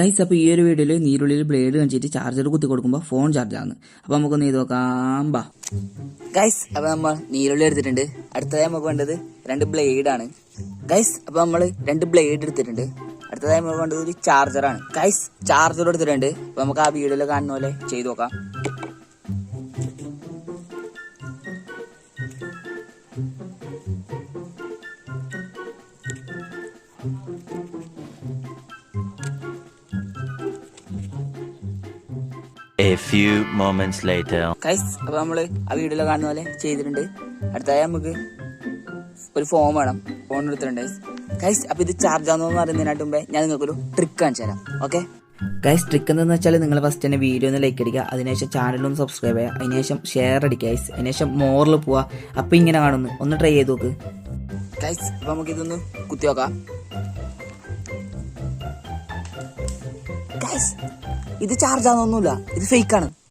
Guys, അപ്പോൾ ഈ ഒരു വീഡിയോയിൽ നീരുള്ളിൽ ബ്ലേഡ് കാണിച്ചിട്ട് ചാർജർ കുത്തി കൊടുക്കുമ്പോൾ ഫോൺ ചാർജ് ആകുന്നു. അപ്പോൾ നമുക്കൊന്ന് ചെയ്ത് നോക്കാം. ബാ ഗൈസ്, അപ്പോൾ നമ്മൾ നീരുള്ളി എടുത്തിട്ടുണ്ട്. അടുത്തതായി നമുക്ക് വേണ്ടത് 2 ബ്ലേഡാണ്. ഗൈസ്, അപ്പോൾ നമ്മൾ 2 ബ്ലേഡ് എടുത്തിട്ടുണ്ട്. അടുത്തതായി നമുക്ക് വേണ്ടത് ഒരു ചാർജറാണ്. ഗൈസ്, ചാർജർ എടുത്തിട്ടുണ്ട്. അപ്പോൾ നമുക്ക് ആ വീഡിയോയിൽ കാണുന്ന പോലെ ചെയ്ത് നോക്കാം. A few moments later. Guys, അപ്പോൾ നമ്മൾ ആ വീഡിയോയിൽ കാണുന്ന പോലെ ചെയ്തിട്ടുണ്ട്. അടുത്തതായി നമുക്ക് ഒരു ഫോൺ വേണം. ഫോൺ എടുത്തിട്ടുണ്ട് ഗൈസ്. അപ്പോൾ ഇത് ചാർജ് ആണെന്ന് പറയുന്നതിനായിട്ട് മുമ്പേ ഞാൻ നിങ്ങൾക്കൊരു ട്രിക്ക് കാണിച്ചു തരാം. ഓക്കെ ഗൈസ്, ട്രിക്ക് എന്താണെന്ന് വെച്ചാൽ നിങ്ങൾ ഫസ്റ്റ് തന്നെ വീഡിയോ ഒന്ന് ലൈക്ക് അടിക്കുക, അതിനുശേഷം ചാനലൊന്ന് സബ്സ്ക്രൈബ് ചെയ്യുക, അതിനുശേഷം ഷെയർ അടിക്കുക ഗൈസ്, അതിനുശേഷം മോറിൽ പോവുക. അപ്പോൾ ഇങ്ങനെ കാണുന്നു, ഒന്ന് ട്രൈ ചെയ്ത് നോക്ക് ഗൈസ്. അപ്പോൾ നമുക്കിതൊന്ന് കുത്തി നോക്കാം. ഗൈസ്, ഇത് ചാർജ് ആണെന്നൊന്നുമില്ല, ഇത് ഫേക്കാണ്.